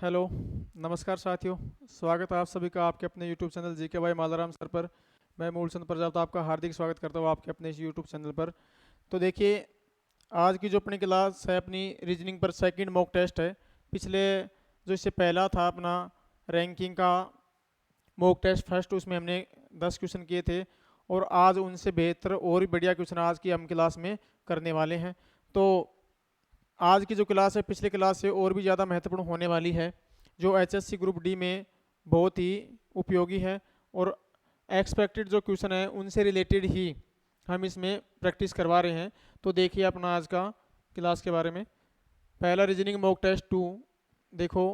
Hello. नमस्कार साथियों। स्वागत है आप सभी का आपके अपने यूट्यूब चैनल जी के भाई मालाराम सर पर। मैं मूलचंद प्रजापति आपका हार्दिक स्वागत करता हूँ आपके अपने इस यूट्यूब चैनल पर। तो देखिए, आज की जो अपनी क्लास है अपनी रीजनिंग पर सेकंड मॉक टेस्ट है। पिछले जो इससे पहला था अपना रैंकिंग का मॉक टेस्ट फर्स्ट, उसमें हमने 10 क्वेश्चन किए थे और आज उनसे बेहतर और भी बढ़िया क्वेश्चन आज की हम क्लास में करने वाले हैं। तो आज की जो क्लास है पिछले क्लास से और भी ज़्यादा महत्वपूर्ण होने वाली है, जो एचएससी ग्रुप डी में बहुत ही उपयोगी है और एक्सपेक्टेड जो क्वेश्चन है उनसे रिलेटेड ही हम इसमें प्रैक्टिस करवा रहे हैं। तो देखिए अपना आज का क्लास के बारे में। पहला रीजनिंग मॉक टेस्ट 2। देखो,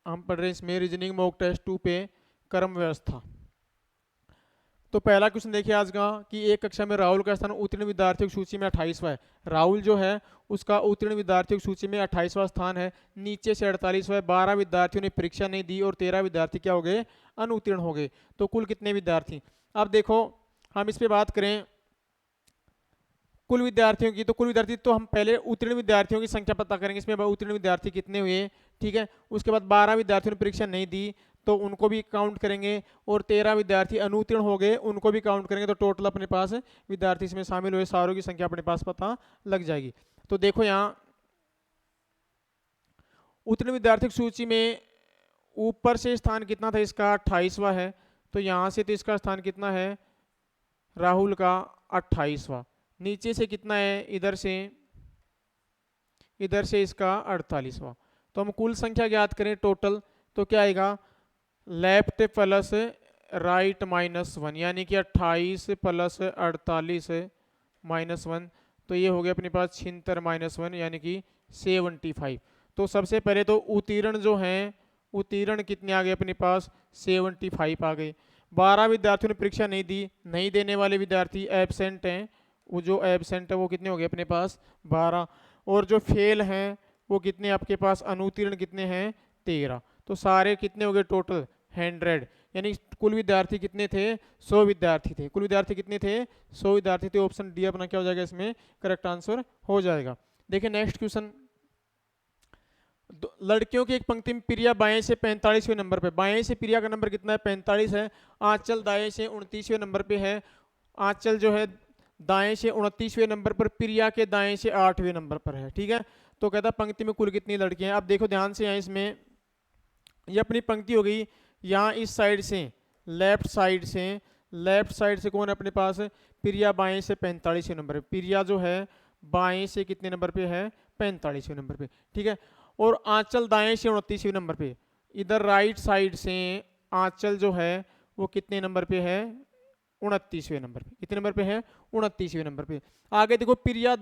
हम पढ़ रहे हैं इसमें रीजनिंग मॉक टेस्ट 2 पे कर्म व्यवस्था। तो पहला क्वेश्चन देखिए आज का कि एक कक्षा में राहुल का स्थान उत्तीर्ण विद्यार्थियों की सूची में 28वां है। राहुल जो है उसका उत्तीर्ण विद्यार्थियों की सूची में 28वां स्थान है, नीचे से 48वां है। 12 विद्यार्थियों ने परीक्षा नहीं दी और 13 विद्यार्थी क्या हो गए, अनुत्तीर्ण हो गए। तो कुल कितने विद्यार्थी, अब देखो हम इस पे बात करें कुल विद्यार्थियों की। तो कुल विद्यार्थी तो हम पहले उत्तीर्ण विद्यार्थियों की संख्या पता करेंगे, इसमें उत्तीर्ण विद्यार्थी कितने हुए, ठीक है। उसके बाद 12 विद्यार्थियों ने परीक्षा नहीं दी तो उनको भी काउंट करेंगे और 13 विद्यार्थी अनुत्तीर्ण हो गए उनको भी काउंट करेंगे। तो टोटल अपने पास विद्यार्थी इसमें शामिल हुए सारों की संख्या अपने पास पता लग जाएगी। तो देखो यहाँ उत्तीर्ण विद्यार्थियों की सूची में ऊपर से स्थान कितना था इसका, 28वां है। तो यहाँ से तो इसका स्थान कितना है, राहुल का 28वां। नीचे से कितना है, इधर से इसका 48वां। तो हम कुल संख्या ज्ञात करें टोटल, तो क्या आएगा, लेफ्ट प्लस राइट -1, यानी कि 28 प्लस 48 -1। तो ये हो गया अपने पास 76 -1 यानी कि 75। तो सबसे पहले तो उत्तीर्ण जो हैं, उत्तीर्ण कितने आ गए अपने पास, 75 आ गए। 12 विद्यार्थियों ने परीक्षा नहीं दी, नहीं देने वाले विद्यार्थी एबसेंट हैं, वो जो एबसेंट है वो कितने हो गए अपने पास, 12। और जो फेल हैं वो कितने आपके पास, अनुत्तीर्ण कितने हैं, 13। तो सारे कितने हो गए टोटल, 100। यानी कुल विद्यार्थी कितने थे, 100 विद्यार्थी थे। कुल विद्यार्थी कितने थे, 100 विद्यार्थी थे। ऑप्शन डी अपना क्या हो जाएगा, इसमें करेक्ट आंसर हो जाएगा। देखिए नेक्स्ट क्वेश्चन, लड़कियों की एक पंक्ति में प्रिया बाएं से 45वें नंबर पे, बाएं से प्रिया का नंबर कितना है, 45 है। आंचल दाएं से 29वें नंबर पे है। आंचल जो है दाएं से 29वें नंबर पर, प्रिया के दाएं से 8वें नंबर पर है, ठीक है। तो कहता है पंक्ति में कुल कितनी लड़कियां हैं। अब देखो ध्यान से, यहाँ इसमें ये अपनी पंक्ति हो गई। यहाँ इस साइड से लेफ्ट साइड से कौन है अपने पास, प्रिया बाएं से 45वें नंबर पे। प्रिया जो है बाएं से कितने नंबर पे है, 45वें नंबर पे, ठीक है। और आंचल दाएं से 29वें नंबर पे। इधर राइट साइड से आंचल जो है वो कितने नंबर पे है, 29वें नंबर पे। कितने नंबर पे है, 29वें नंबर पे। आगे देखो प्रिया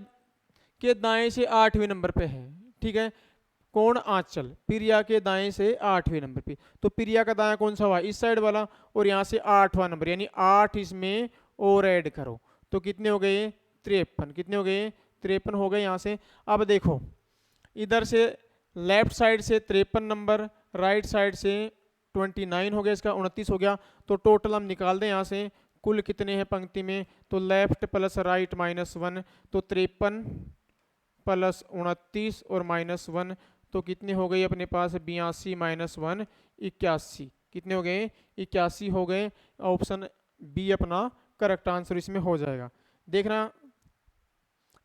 के दाएं से 8वें नंबर पे है, ठीक है। कौन, आंचल, प्रिया के दाएं से 8वें नंबर पे। तो प्रिया का दाया कौन सा हुआ, इस साइड वाला, और यहाँ से 8वां नंबर, यानी 8 इसमें और ऐड करो तो कितने हो गए, 53। कितने हो गए, 53 हो गए यहाँ से। अब देखो इधर से लेफ्ट साइड से 53 नंबर, राइट साइड से 29 हो गया, इसका 29 हो गया। तो टोटल हम निकाल दें यहाँ से कुल कितने हैं पंक्ति में, तो लेफ्ट प्लस राइट -1, तो 53 प्लस 29 और -1, तो कितने हो गए अपने पास, 82 -1 81। कितने हो गए, 81 हो गए। ऑप्शन बी अपना करेक्ट आंसर इसमें हो जाएगा। देखना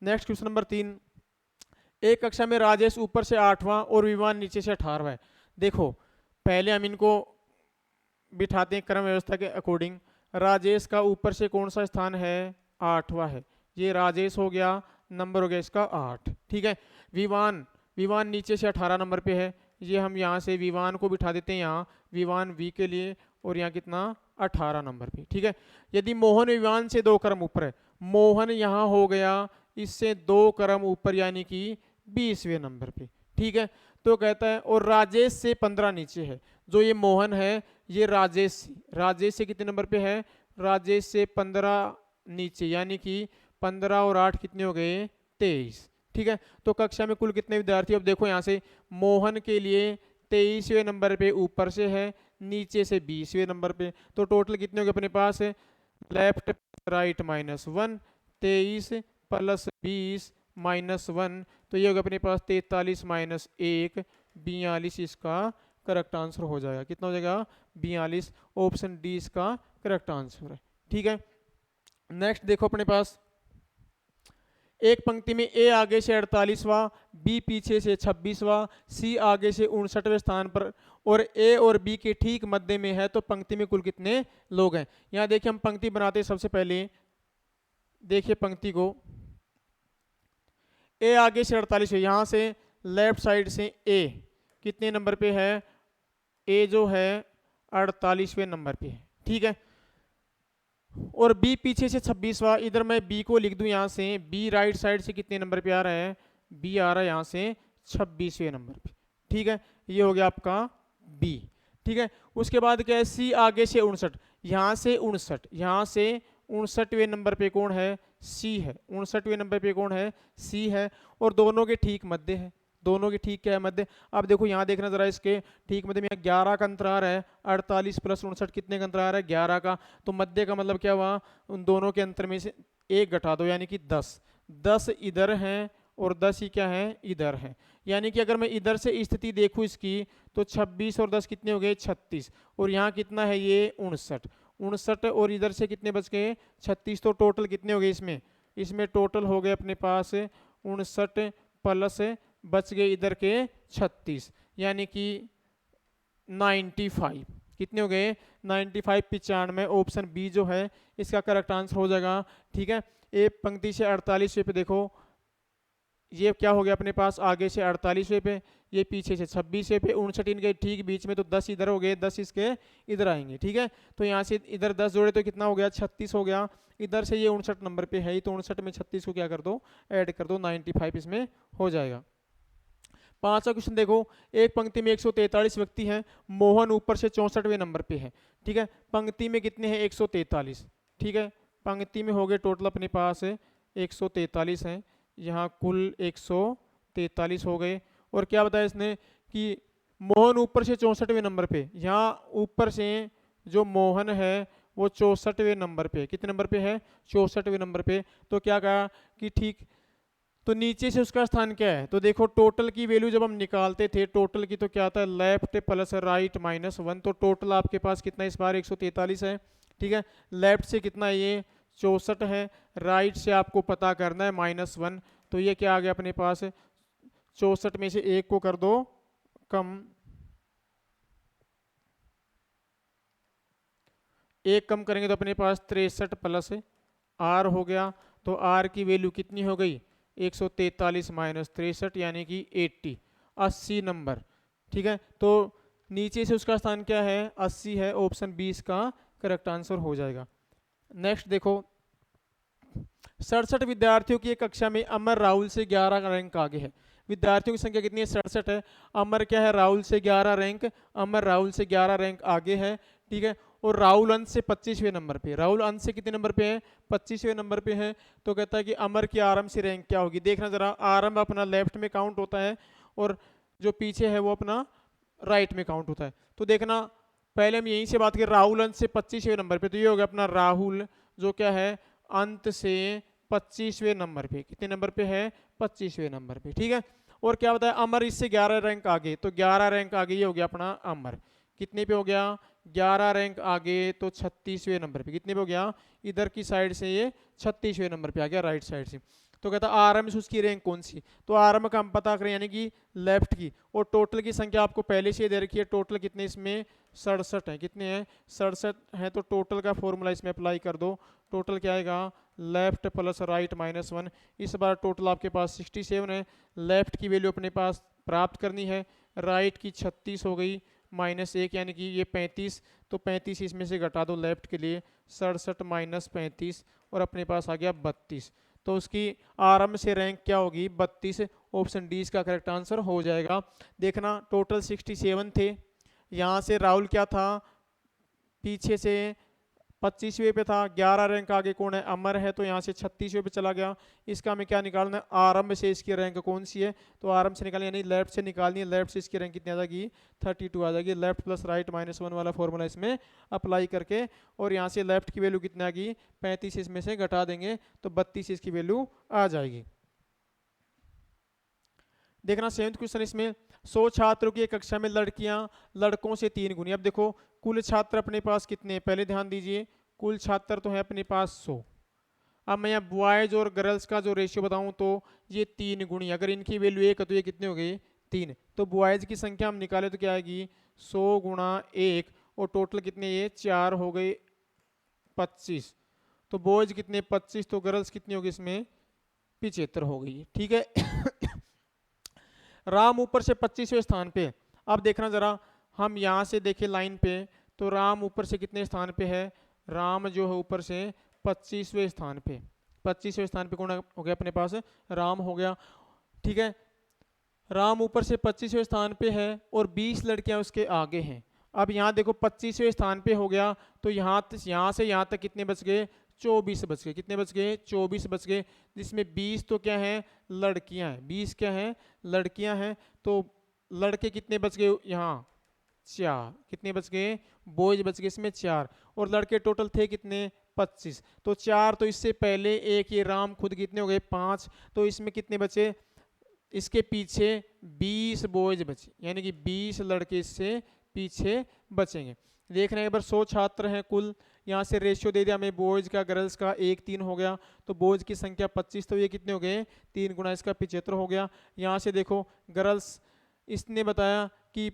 नेक्स्ट क्वेश्चन नंबर 3। एक कक्षा में राजेश ऊपर से 8वां और विवान नीचे से 18वां है। देखो पहले हम इनको बिठाते हैं क्रम व्यवस्था के अकॉर्डिंग। राजेश का ऊपर से कौन सा स्थान है, 8वां है। ये राजेश हो गया, नंबर हो गया इसका 8, ठीक है। विवान, विवान नीचे से 18 नंबर पे है। ये हम यहाँ से विवान को बिठा देते हैं यहाँ, विवान वी के लिए, और यहाँ कितना, 18 नंबर पे, ठीक है। यदि मोहन विवान से 2 क्रम ऊपर है, मोहन यहाँ हो गया इससे 2 क्रम ऊपर यानी कि 20वें नंबर पे, ठीक है। तो कहता है और राजेश से 15 नीचे है। जो ये मोहन है ये राजेश से कितने नंबर पे है, राजेश से 15 नीचे, यानी कि 15 और 8 कितने हो गए, 23, ठीक है। तो कक्षा में कुल कितने विद्यार्थी, अब देखो यहाँ से मोहन के लिए 23वें नंबर पे ऊपर से है, नीचे से 20वें नंबर पे। तो टोटल कितने हो गए अपने पास, लेफ्ट राइट -1, 23 प्लस 20 -1, तो ये होगा अपने पास 43 माइनस 1, 42 इसका करेक्ट आंसर हो जाएगा। कितना हो जाएगा? 42। ऑप्शन डी इसका करेक्ट आंसर है। ठीक है, नेक्स्ट देखो अपने पास एक पंक्ति में ए आगे से 48वां, बी पीछे से 26वां, सी आगे से 59वें स्थान पर और ए और बी के ठीक मध्य में है, तो पंक्ति में कुल कितने लोग हैं? यहां देखिए हम पंक्ति बनाते हैं। सबसे पहले देखिए पंक्ति को, ए आगे से 48 है, यहां से लेफ्ट साइड से ए कितने नंबर पे है? ए जो है 48वें नंबर पे है। ठीक है, और बी पीछे से 26वां, इधर मैं बी को लिख दूं यहां से, बी राइट साइड से कितने नंबर पे आ रहा है? बी आ रहा है यहां से 26वें नंबर पे। ठीक है, ये हो गया आपका बी। ठीक है, उसके बाद क्या है? सी आगे से 59, यहां से 59, यहां से 59वें नंबर पे कौन है? सी है। 59वें नंबर पे कौन है? सी है, और दोनों के ठीक मध्य है। दोनों के ठीक क्या है? मध्य। अब देखो यहाँ देखना जरा, इसके ठीक मध्य में 11 का अंतर आ रहा है। 48 प्लस 59 कितने का अंतर आ रहा है? 11 का। तो मध्य का मतलब क्या हुआ? उन दोनों के अंतर में से एक घटा दो, यानी कि 10। 10 इधर है और 10 ही क्या है? इधर है। यानी कि अगर मैं इधर से स्थिति देखूं इसकी, तो 26 और 10 कितने हो गए? 36। और यहाँ कितना है? ये 59। 59 और इधर से कितने बच गए? 36। तो टोटल कितने हो गए इसमें? इसमें टोटल हो गए अपने पास 59 प्लस बच गए इधर के 36, यानी कि 95। कितने हो गए? 95, 95। ऑप्शन बी जो है इसका करेक्ट आंसर हो जाएगा। ठीक है, ए पंक्ति से 48वें पे देखो, ये क्या हो गया अपने पास? आगे से 48वें पे, ये पीछे से 26वें पे, 59 इनके ठीक बीच में, तो 10 इधर हो गए, 10 इसके इधर आएंगे। ठीक है, तो यहाँ से इधर 10 जोड़े तो कितना हो गया? 36 हो गया। इधर से ये 59 नंबर पे है, तो 59 में 36 को क्या कर दो? ऐड कर दो। 95 इसमें हो जाएगा। पांचवा क्वेश्चन देखो, एक पंक्ति में 143 व्यक्ति हैं, मोहन ऊपर से 64वें नंबर पे है। ठीक है, पंक्ति में कितने हैं? 143। ठीक है, पंक्ति में हो गए टोटल अपने पास 143 हैं, यहाँ कुल 143 हो गए। और क्या बताया इसने कि मोहन ऊपर से 64वें नंबर पे, यहाँ ऊपर से जो मोहन है वो 64वें नंबर पे, कितने नंबर पे है? 64वें नंबर पे। तो क्या कहा कि ठीक, तो नीचे से उसका स्थान क्या है? तो देखो टोटल की वैल्यू जब हम निकालते थे टोटल की, तो क्या आता है? Left plus right minus 1। तो टोटल आपके पास कितना इस बार? 143 है। ठीक है, लेफ्ट से कितना है? ये 64 है। राइट से आपको पता करना है -1। तो ये क्या आ गया अपने पास? 64 में से एक को कर दो कम, एक कम करेंगे तो अपने पास 63 प्लस आर हो गया। तो आर की वैल्यू कितनी हो गई? 143 माइनस 63, यानी कि 80 नंबर। ठीक है, तो नीचे से उसका स्थान क्या है? 80 है। ऑप्शन 20 का करेक्ट आंसर हो जाएगा। नेक्स्ट देखो, 67 विद्यार्थियों की एक कक्षा में अमर राहुल से 11 रैंक आगे है। विद्यार्थियों की संख्या कितनी है? 67 है। अमर क्या है? राहुल से 11 रैंक, अमर राहुल से 11 रैंक आगे है। ठीक है, और राहुल अंश से 25वें नंबर पे, राहुल अंश से कितने नंबर पे है? 25वें नंबर पे है। तो कहता है कि अमर की आरंभ से रैंक क्या होगी? देखना जरा, आरंभ अपना लेफ्ट में काउंट होता है और जो पीछे है वो अपना राइट में काउंट होता है। तो देखना, पहले हम यहीं से बात करें, राहुल अंश से 25वें नंबर पे, तो ये हो गया अपना राहुल जो क्या है? अंत से 25वें नंबर पे। कितने नंबर पे है? 25वें नंबर पे। ठीक है, और क्या बताया? अमर इससे 11 रैंक आगे, तो 11 रैंक आगे ये हो गया अपना अमर। कितने पे हो गया? 11 रैंक आगे, तो 36वें नंबर पे। कितने पे हो गया? इधर की साइड से ये 36वें नंबर पे आ गया, राइट साइड से। तो कहता आरएम से उसकी रैंक कौन सी? तो आरएम का हम पता करें, यानी कि लेफ्ट की। और टोटल की संख्या आपको पहले से दे रखी है, टोटल कितने इसमें? 67 है। कितने हैं? 67 है। तो टोटल का फॉर्मूला इसमें अप्लाई कर दो। टोटल क्या आएगा? Left plus right -1। इस बार टोटल आपके पास 67 है। लेफ्ट की वैल्यू अपने पास प्राप्त करनी है, राइट की 36 हो गई -1, यानी कि ये 35। तो 35 इसमें से घटा दो लेफ्ट के लिए, 67 माइनस 35, और अपने पास आ गया 32। तो उसकी आरंभ से रैंक क्या होगी? 32। ऑप्शन डी इसका करेक्ट आंसर हो जाएगा। देखना, टोटल 67 थे। यहाँ से राहुल क्या था? पीछे से 25वें पे था, 11 रैंक आगे कौन है? अमर है। तो यहाँ से 36वें पे चला गया। इसका हमें क्या निकालना है? आरंभ से इसकी रैंक कौन सी है? तो आरंभ से निकालनी, यानी लेफ्ट से निकालनी है। लेफ्ट से इसकी रैंक कितनी आ जाएगी? 32 आ जाएगी। लेफ्ट प्लस राइट -1 वाला फॉर्मूला इसमें अप्लाई करके, और यहाँ से लेफ्ट की वैल्यू कितनी आ गई? 35 इसमें से घटा देंगे तो 32 इसकी वैल्यू आ जाएगी। देखना 7th क्वेश्चन इसमें 100 छात्रों की एक कक्षा में लड़कियां लड़कों से 3 गुनी। अब देखो कुल छात्र अपने पास कितने हैं, पहले ध्यान दीजिए, कुल छात्र तो है अपने पास 100। अब मैं यहाँ बॉयज और गर्ल्स का जो रेशियो बताऊं तो ये 3 गुणी, अगर इनकी वैल्यू 1 है तो ये कितने हो गए 3। तो बॉयज की संख्या हम निकाले तो क्या आएगी 100 गुणा 1, और टोटल कितने ये 4 हो गए 25। तो बॉयज कितने 25, तो गर्ल्स कितनी होगी इसमें 75 हो गई। ठीक है। राम ऊपर से 25वें स्थान पे। अब देखना जरा, हम यहाँ से देखें लाइन पे, तो राम ऊपर से कितने स्थान पे है, राम जो है ऊपर से 25वें स्थान पे। 25वें स्थान पे कौन हो गया अपने पास, राम हो गया। ठीक है, राम ऊपर से 25वें स्थान पे है और 20 लड़कियां उसके आगे हैं। अब यहाँ देखो 25वें स्थान पे हो गया, तो यहाँ से यहाँ तक कितने बच गए 24 बच गए। कितने बच गए 24 बच गए, जिसमें 20 तो क्या है लड़कियां हैं, 20 क्या है लड़कियां हैं। तो लड़के कितने बच गए यहाँ 4, कितने बच गए बॉयज बच गए इसमें 4, और लड़के टोटल थे कितने 25। तो 4 तो इससे पहले एक, ये राम खुद कितने हो गए 5, तो इसमें कितने बचे, इसके पीछे 20 बॉयज बचे, यानी कि 20 लड़के इससे पीछे बचेंगे। देख रहे हैं एक बार 100 छात्र हैं कुल, यहाँ से रेशियो दे दिया हमें बॉयज का गर्ल्स का 1:3 हो गया, तो बॉयज की संख्या 25, तो ये कितने हो गए 3 गुना इसका 75 हो गया। यहाँ से देखो गर्ल्स, इसने बताया कि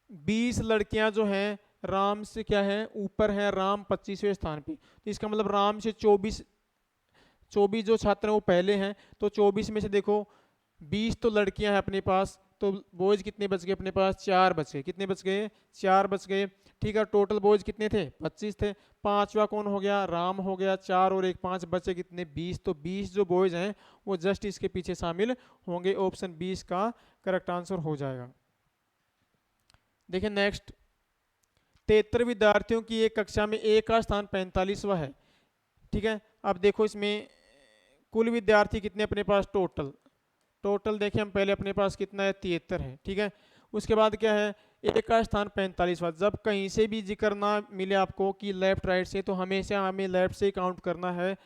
20 लड़कियां जो हैं राम से क्या है ऊपर है, राम 25वें स्थान पे, तो इसका मतलब राम से 24 जो छात्र हैं वो पहले हैं। तो 24 में से देखो 20 तो लड़कियां हैं अपने पास, तो बॉयज कितने बच गए अपने पास 4 बच गए। कितने बच गए 4 बच गए। ठीक है, टोटल बॉयज कितने थे 25 थे, पांचवा कौन हो गया राम हो गया, 4 और 1 5 बचे कितने 20। तो 20 जो बॉयज हैं वो जस्ट इसके पीछे शामिल होंगे। ऑप्शन 20 का करेक्ट आंसर हो जाएगा। देखिए नेक्स्ट, 73 विद्यार्थियों की एक कक्षा में एक का स्थान 45वां है। ठीक है, अब देखो इसमें कुल विद्यार्थी कितने अपने पास, टोटल देखिए हम पहले अपने पास कितना है 73 है। ठीक है, उसके बाद क्या है एक का स्थान 45वां। जब कहीं से भी जिक्र ना मिले आपको कि लेफ्ट राइट से, तो हमेशा हमें लेफ्ट से काउंट करना है।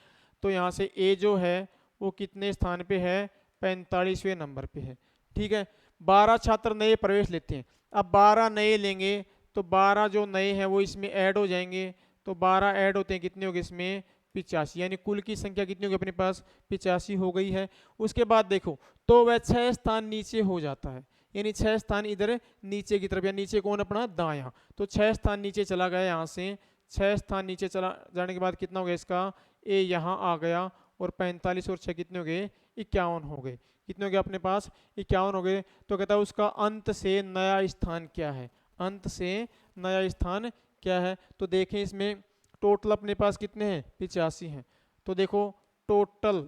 तो यहाँ से ए जो है वो कितने स्थान पे है 45वें नंबर पे है। ठीक है, 12 छात्र नए प्रवेश लेते हैं। अब 12 नए लेंगे तो 12 जो नए हैं वो इसमें ऐड हो जाएंगे, तो 12 ऐड होते हैं कितने हो गए इसमें 85, यानी कुल की संख्या कितनी होगी अपने पास 85 हो गई है। उसके बाद देखो तो वह 6 स्थान नीचे हो जाता है, यानी 6 स्थान इधर नीचे की तरफ, या नीचे कौन अपना दायां, तो 6 स्थान नीचे चला गया। यहाँ से 6 स्थान नीचे चला जाने के बाद कितना हो गया इसका ए यहाँ आ गया, और 45 और 6 कितने हो गए 51 हो गए। कितने हो गए अपने पास 51 हो गए। तो कहता है उसका अंत से नया स्थान क्या है, अंत से नया स्थान क्या है। तो देखें इसमें टोटल अपने पास कितने हैं 85 हैं। तो देखो टोटल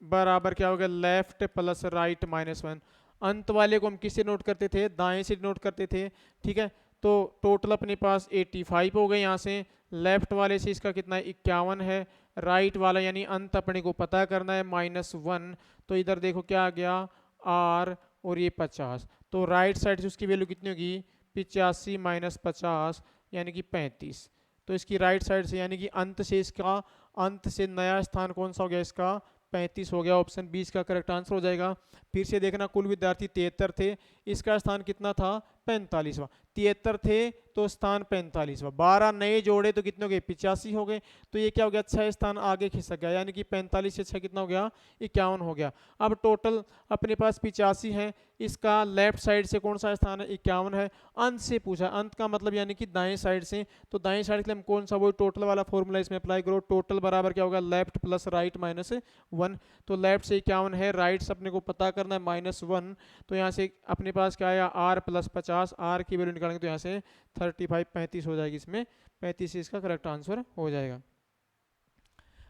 बराबर क्या हो गया लेफ्ट प्लस राइट -1। अंत वाले को हम किससे नोट करते थे, दाएं से नोट करते थे। ठीक है, तो टोटल अपने पास 85 हो गए। यहाँ से लेफ्ट वाले से इसका कितना 51 है, राइट वाला यानी अंत अपने को पता करना है -1। तो इधर देखो क्या आ गया R और ये 50, तो राइट साइड से उसकी वैल्यू कितनी होगी 85 - 50 यानी कि 35। तो इसकी राइट साइड से यानी कि अंत से इसका अंत से नया स्थान कौन सा हो गया इसका 35 हो गया। ऑप्शन 20 का करेक्ट आंसर हो जाएगा। फिर से देखना कुल विद्यार्थी 73 थे, इसका स्थान कितना था 45वां। 73 थे तो स्थान 45वां, 12 नए जोड़े तो कितने हो गए 85 हो गए। तो ये क्या हो गया 6 स्थान आगे खिसक गया, यानी कि 45 से 6 कितना हो गया 51 हो गया। अब टोटल अपने पास 85 है, इसका लेफ्ट साइड से कौन सा स्थान है 51 है। अंत से पूछा, अंत का मतलब यानी कि दाएं साइड से, तो दाएं साइड के लिए हम कौन सा वो टोटल वाला फॉर्मूला इसमें अप्लाई करो। टोटल बराबर क्या होगा लेफ्ट प्लस राइट -1। तो लेफ्ट से 51 है, राइट से अपने को पता करना है -1। तो यहाँ से अपने पास क्या आया R + 50, R की वैल्यू निकालेंगे तो यहाँ से 35 35 हो जाएगी, इसमें 35 इसका करेक्ट आंसर हो जाएगा।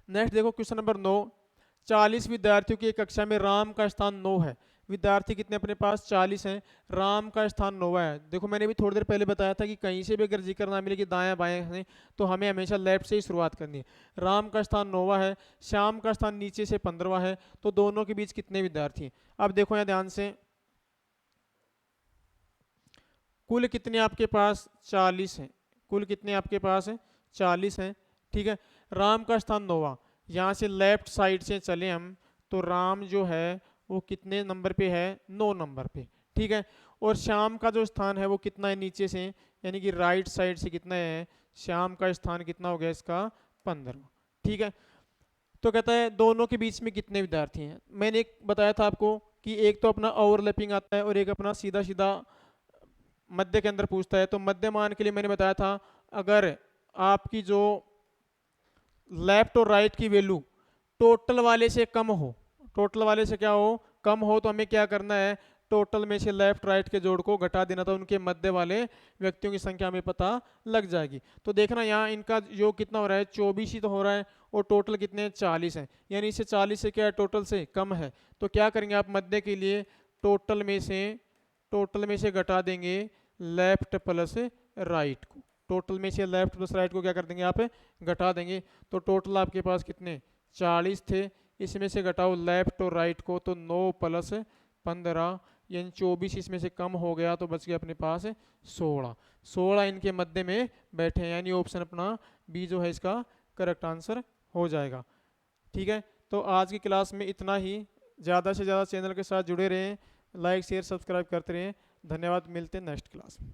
नेक्स्ट देखो क्वेश्चन नंबर 9, 40 विद्यार्थियों की एक कक्षा में राम का स्थान 9 है। विद्यार्थी कितने अपने पास 40 हैं, राम का स्थान 9 है। देखो मैंने भी थोड़ी देर पहले बताया था कि कहीं से भी अगर जिक्र ना मिले कि दाएं बाएं से, तो हमें हमेशा लेफ्ट से ही शुरुआत करनी है। राम का स्थान 9वां है, श्याम का स्थान नीचे से 15वां है, तो दोनों के बीच कितने विद्यार्थी हैं। अब देखो यहाँ ध्यान से, कुल कितने आपके पास 40 हैं, कुल कितने आपके पास हैं 40 हैं। ठीक है, राम का स्थान 9वां, यहाँ से लेफ्ट साइड से चले हम तो राम जो है वो कितने नंबर पे है, 9 नंबर पे। ठीक है, और श्याम का जो स्थान है वो कितना है नीचे से, यानी कि राइट साइड से कितना है, श्याम का स्थान कितना हो गया इसका, 15। ठीक है, तो कहता है दोनों के बीच में कितने विद्यार्थी हैं। मैंने एक बताया था आपको कि एक तो अपना ओवरलैपिंग आता है और एक अपना सीधा सीधा मध्य के अंदर पूछता है। तो मध्यमान के लिए मैंने बताया था, अगर आपकी जो लेफ्ट और राइट की वैल्यू टोटल वाले से कम हो, टोटल वाले से क्या हो, कम हो, तो हमें क्या करना है, टोटल में से लेफ्ट राइट के जोड़ को घटा देना, तो उनके मध्य वाले व्यक्तियों की संख्या हमें पता लग जाएगी। तो देखना यहाँ इनका योग कितना हो रहा है, 24 ही तो हो रहा है, और टोटल कितने हैं, 40 हैं, यानी इसे 40 से क्या है, टोटल से कम है। तो क्या करेंगे आप, मध्य के लिए टोटल में से घटा देंगे लेफ्ट प्लस राइट को, टोटल में से लेफ्ट प्लस राइट को क्या कर देंगे आप, घटा देंगे। तो टोटल आपके पास कितने, 40 थे, इसमें से घटाओ लेफ्ट और राइट को, तो 9 प्लस 15 यानी 24, इसमें से कम हो गया तो बच गया अपने पास 16 इनके मध्य में बैठे हैं, यानी ऑप्शन अपना बी जो है इसका करेक्ट आंसर हो जाएगा। ठीक है, तो आज की क्लास में इतना ही। ज़्यादा से ज़्यादा चैनल के साथ जुड़े रहें, लाइक शेयर सब्सक्राइब करते रहें। धन्यवाद, मिलते हैं नेक्स्ट क्लास में।